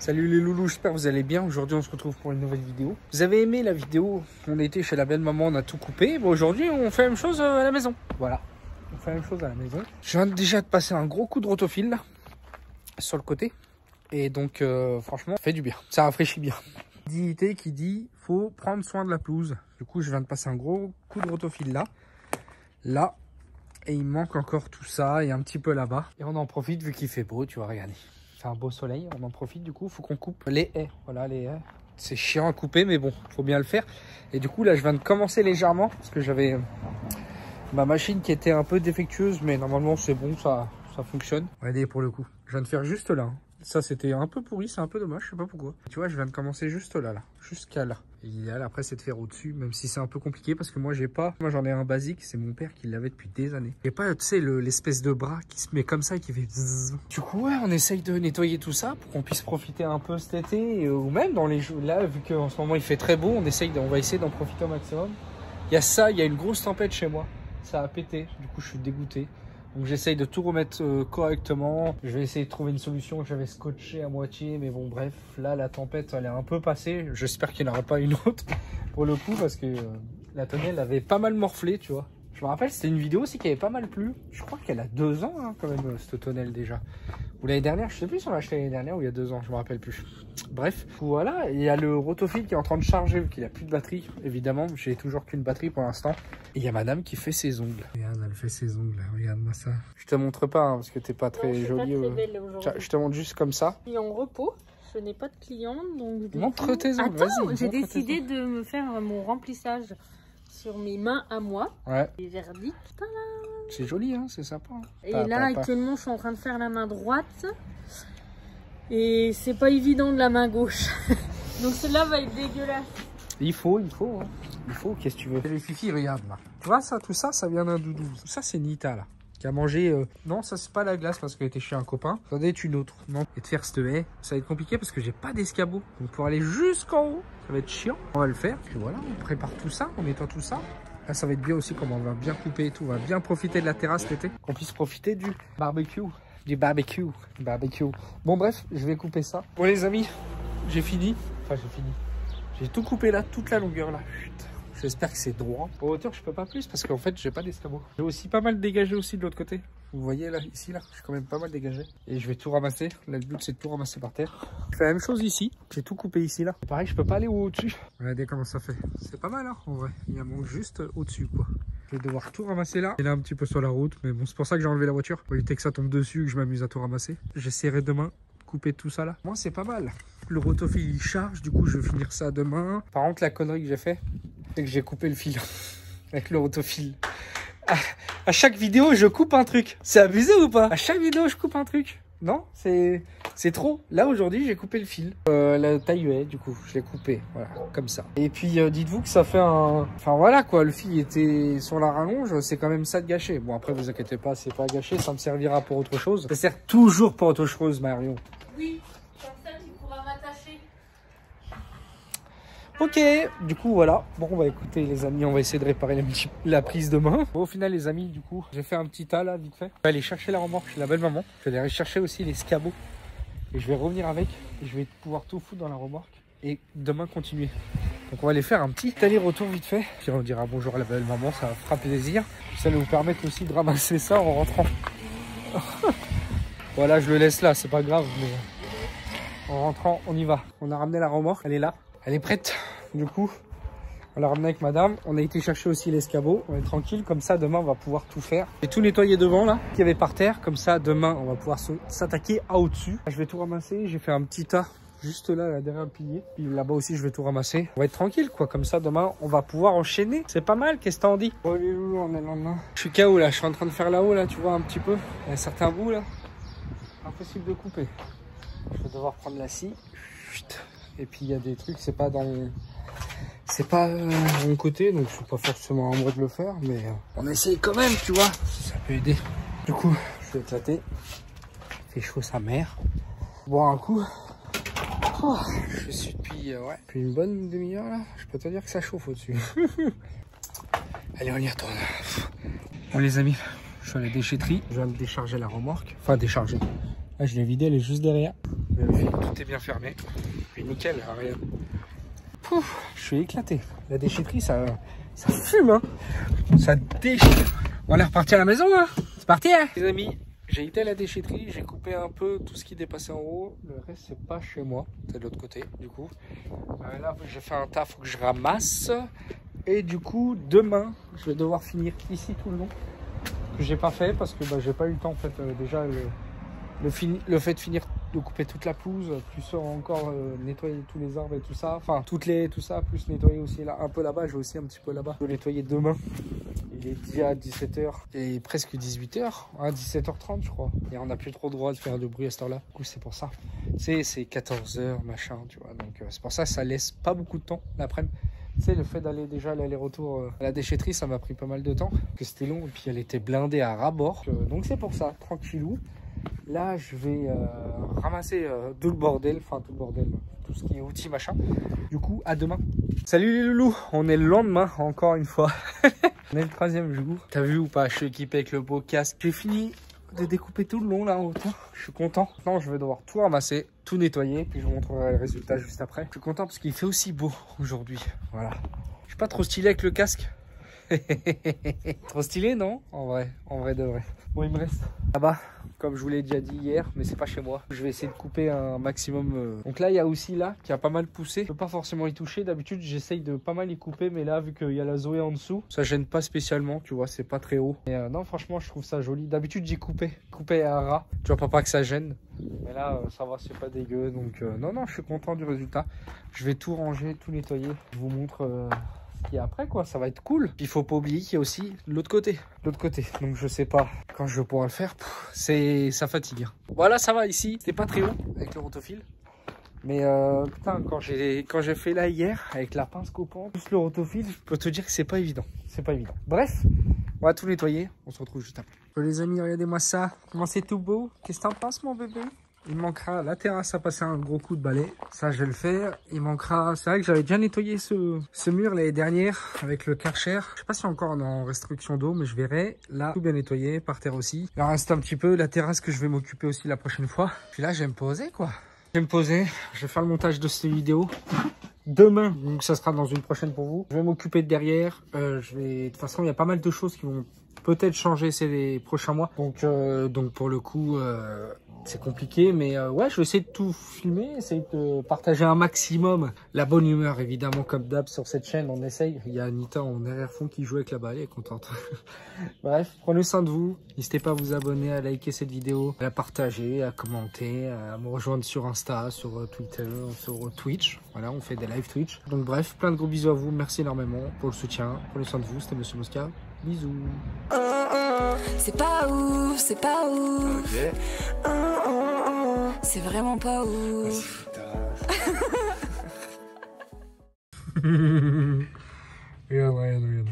Salut les loulous, j'espère que vous allez bien. Aujourd'hui on se retrouve pour une nouvelle vidéo. Vous avez aimé la vidéo? On était chez la belle maman, on a tout coupé. Bon, aujourd'hui on fait la même chose à la maison. Voilà, on fait la même chose à la maison. Je viens déjà de passer un gros coup de rotophile là, sur le côté. Et donc franchement ça fait du bien, ça rafraîchit bien. Dignité qui dit faut prendre soin de la pelouse. Du coup je viens de passer un gros coup de rotophile là. Et il manque encore tout ça et un petit peu là-bas. Et on en profite vu qu'il fait beau, tu vois, regardez. Il fait un beau soleil, on en profite du coup, faut qu'on coupe les haies. Voilà les haies. C'est chiant à couper mais bon, faut bien le faire. Et du coup là je viens de commencer légèrement parce que j'avais ma machine qui était un peu défectueuse, mais normalement c'est bon, ça fonctionne. Regardez pour le coup, je viens de faire juste là. Ça c'était un peu pourri, c'est un peu dommage, je sais pas pourquoi. Tu vois, je viens de commencer juste là, jusqu'à là. L'idéal après c'est de faire au-dessus, même si c'est un peu compliqué parce que moi j'ai pas. Moi j'en ai un basique, c'est mon père qui l'avait depuis des années. Et pas, tu sais, l'espèce de bras qui se met comme ça et qui fait zzz. Du coup ouais, on essaye de nettoyer tout ça pour qu'on puisse profiter un peu cet été, ou même dans les jours là, vu qu'en ce moment il fait très beau, on va essayer d'en profiter au maximum. Il y a ça, il y a une grosse tempête chez moi, ça a pété, du coup je suis dégoûté. Donc j'essaye de tout remettre correctement. Je vais essayer de trouver une solution. J'avais scotché à moitié, mais bon bref, là la tempête elle est un peu passée. J'espère qu'il n'y en aura pas une autre pour le coup, parce que la tonnelle avait pas mal morflé, tu vois. Je me rappelle, c'était une vidéo aussi qui avait pas mal plu. Je crois qu'elle a 2 ans hein, quand même, cette tonnelle déjà. Ou l'année dernière, je sais plus si on l'a acheté l'année dernière ou il y a 2 ans, je me rappelle plus. Bref, voilà, il y a le rotophile qui est en train de charger vu qu'il a plus de batterie. Évidemment, j'ai toujours qu'une batterie pour l'instant. Et il y a madame qui fait ses ongles. Regarde, elle fait ses ongles, regarde-moi ça. Je te montre pas hein, parce que t'es pas très jolie. Je te montre juste comme ça. Je suis en repos, je n'ai pas de clients, donc... Montre tes ongles, vas-y. J'ai décidé de me faire mon remplissage sur mes mains à moi. Ouais. Les verdicts. C'est joli, hein, c'est sympa. Hein. Et là, actuellement, je suis en train de faire la main droite. Et c'est pas évident de la main gauche. Donc celle-là va être dégueulasse. Il faut, hein. Il faut, qu'est-ce que tu veux? Les fifi, regarde là. Tu vois ça, tout ça, ça vient d'un doudou. Tout ça, c'est Nita là. Qui a mangé... Non, ça c'est pas la glace parce qu'elle était chez un copain. Ça doit être une autre. Non. Et de faire cette haie, ça va être compliqué parce que j'ai pas d'escabeau. Donc pour aller jusqu'en haut, ça va être chiant. On va le faire. Puis voilà, on prépare tout ça, on nettoie tout ça. Là, ça va être bien aussi, comme on va bien couper et tout. On va bien profiter de la terrasse cet été. Qu'on puisse profiter du barbecue. Bon bref, je vais couper ça. Bon les amis, j'ai fini. Enfin j'ai fini. J'ai tout coupé là, toute la longueur là. J'espère que c'est droit. En hauteur, je peux pas plus parce qu'en fait, j'ai pas d'escabeau. J'ai aussi pas mal dégagé aussi de l'autre côté. Vous voyez là, ici là, j'ai quand même pas mal dégagé. Et je vais tout ramasser. Là, le but c'est de tout ramasser par terre. Je fais la même chose ici. J'ai tout coupé ici là. Et pareil, je peux pas aller au-dessus. Regardez comment ça fait. C'est pas mal hein, en vrai. Il y a manque juste au-dessus quoi. Je vais devoir tout ramasser là. Et là un petit peu sur la route. Mais bon, c'est pour ça que j'ai enlevé la voiture. Pour éviter que ça tombe dessus, que je m'amuse à tout ramasser. J'essaierai demain de couper tout ça là. Moi, c'est pas mal. Le rotophile il charge. Du coup, je vais finir ça demain. Par contre, la connerie que j'ai fait, c'est que j'ai coupé le fil avec le rotophile. À chaque vidéo, je coupe un truc. C'est abusé ou pas? À chaque vidéo, je coupe un truc. Non, c'est trop. Là, aujourd'hui, j'ai coupé le fil. La taille haie, du coup, je l'ai coupé. Voilà, comme ça. Et puis, dites-vous que ça fait un... Enfin, voilà, quoi. Le fil était sur la rallonge. C'est quand même ça de gâcher. Bon, après, vous inquiétez pas, c'est pas gâché. Ça me servira pour autre chose. Ça sert toujours pour autre chose, Marion. Oui, comme ça, tu pourras m'attacher. Ok, du coup voilà. Bon bah écoutez les amis, on va essayer de réparer la prise demain. Bon, au final les amis, du coup, j'ai fait un petit tas là vite fait. Je vais aller chercher la remorque chez la belle maman. Je vais aller chercher aussi les scabots. Et je vais revenir avec. Et je vais pouvoir tout foutre dans la remorque. Et demain continuer. Donc on va aller faire un petit aller-retour vite fait. Puis on dira bonjour à la belle maman, ça fera plaisir. Ça va nous permettre aussi de ramasser ça en rentrant. Voilà, je le laisse là, c'est pas grave. Mais en rentrant, on y va. On a ramené la remorque, elle est là. Elle est prête, du coup, on l'a ramenée avec madame. On a été chercher aussi l'escabeau. On est tranquille, comme ça, demain, on va pouvoir tout faire. J'ai tout nettoyé devant, là, qu'il y avait par terre. Comme ça, demain, on va pouvoir s'attaquer à au-dessus. Je vais tout ramasser. J'ai fait un petit tas juste là, derrière le pilier. Puis là-bas aussi, je vais tout ramasser. On va être tranquille, quoi. Comme ça, demain, on va pouvoir enchaîner. C'est pas mal, qu'est-ce que t'en dis? Oh, les loulous, on est là. Je suis KO, là. Je suis en train de faire là-haut, là, tu vois, un petit peu. Il y a certains bouts, là. Impossible de couper. Je vais devoir prendre la scie. Chut. Et puis il y a des trucs, c'est pas mon côté, donc c'est pas forcément à moi de le faire, mais on essaye quand même, tu vois, ça peut aider. Du coup, je vais éclater. Il fait chaud sa mère. Boire un coup. Oh, je suis depuis une bonne demi-heure là. Je peux te dire que ça chauffe au-dessus. Allez, on y retourne. Bon les amis, je suis à la déchetterie. Je viens de décharger la remorque. Enfin décharger. Là, je l'ai vidée, elle est juste derrière. Vérifier que tout est bien fermé. Puis nickel, rien. Pouf, je suis éclaté. La déchetterie, ça fume, hein. Ça déchire. On est reparti à la maison, hein. C'est parti, hein. Les amis, j'ai été à la déchetterie, j'ai coupé un peu tout ce qui dépassait en haut. Le reste, c'est pas chez moi. C'est de l'autre côté, du coup. Là, j'ai fait un tas, faut que je ramasse. Et du coup, demain, je vais devoir finir ici tout le long. Que j'ai pas fait parce que j'ai pas eu le temps, en fait. Déjà, le fait de finir de couper toute la pelouse, plus encore nettoyer tous les arbres et tout ça, enfin tout ça, plus nettoyer aussi là, un peu là-bas, j'ai aussi un petit peu là-bas. Je vais nettoyer demain. Il est déjà 17h et presque 18h, hein, 17h30 je crois. Et on n'a plus trop le droit de faire de bruit à cette heure-là. Du coup c'est pour ça. C'est 14h machin, tu vois. Donc c'est pour ça que ça laisse pas beaucoup de temps l'après-midi. Tu sais, le fait d'aller déjà l'aller-retour à la déchetterie, ça m'a pris pas mal de temps. Que c'était long et puis elle était blindée à ras-bord. Donc c'est pour ça, tranquillou. Là, je vais ramasser tout le bordel, tout ce qui est outils, machin. Du coup, à demain. Salut les loulous, on est le lendemain, encore une fois. On est le 3e jour. T'as vu ou pas, je suis équipé avec le beau casque. J'ai fini de découper tout le long là en hauteur. Je suis content. Maintenant, je vais devoir tout ramasser, tout nettoyer, puis je vous montrerai le résultat juste après. Je suis content parce qu'il fait aussi beau aujourd'hui. Voilà. Je suis pas trop stylé avec le casque. Trop stylé, non? En vrai de vrai. Bon, il me reste là-bas, comme je vous l'ai déjà dit hier, mais c'est pas chez moi. Je vais essayer de couper un maximum. Donc là, il y a aussi là qui a pas mal poussé. Je peux pas forcément y toucher. D'habitude, j'essaye de pas mal y couper, mais là, vu qu'il y a la Zoé en dessous, ça gêne pas spécialement. Tu vois, c'est pas très haut. Et non, franchement, je trouve ça joli. D'habitude, j'y coupais à ras. Tu vois pas que ça gêne. Mais là, ça va, c'est pas dégueu. Donc non, je suis content du résultat. Je vais tout ranger, tout nettoyer. Je vous montre. Et après quoi, ça va être cool. Puis il faut pas oublier qu'il y a aussi l'autre côté. Donc je sais pas quand je pourrai le faire. Ça fatigue. Voilà, ça va ici. C'était pas très haut avec le rotophile. Mais putain, quand j'ai fait là hier avec la pince coupante plus le rotophile, je peux te dire que c'est pas évident. C'est pas évident. Bref, on va tout nettoyer. On se retrouve juste après. Les amis, regardez-moi ça. Comment c'est tout beau. Qu'est-ce que t'en penses mon bébé? Il manquera la terrasse à passer un gros coup de balai. Ça, je vais le faire. Il manquera... C'est vrai que j'avais déjà nettoyé ce mur l'année dernière avec le Karcher. Je sais pas si encore on est en restriction d'eau, mais je verrai. Là, tout bien nettoyé. Par terre aussi. Il en reste un petit peu. La terrasse que je vais m'occuper aussi la prochaine fois. Puis là, je vais me poser, quoi. Je vais me poser. Je vais faire le montage de cette vidéo demain. Donc, ça sera dans une prochaine pour vous. Je vais m'occuper de derrière. De toute façon, il y a pas mal de choses qui vont peut-être changer ces prochains mois. Donc pour le coup... c'est compliqué, mais ouais, je vais essayer de tout filmer, essayer de partager un maximum. La bonne humeur, évidemment, comme d'hab sur cette chaîne, on essaye. Il y a Anita en arrière-fond qui joue avec la balle, elle est contente. Bref, prenez soin de vous. N'hésitez pas à vous abonner, à liker cette vidéo, à la partager, à commenter, à me rejoindre sur Insta, sur Twitter, sur Twitch. Voilà, on fait des live Twitch. Donc bref, plein de gros bisous à vous. Merci énormément pour le soutien. Prenez soin de vous, c'était Monsieur Mosca. Bisous. C'est pas ouf, c'est pas ouf. Ok. C'est vraiment pas ouf. Regarde.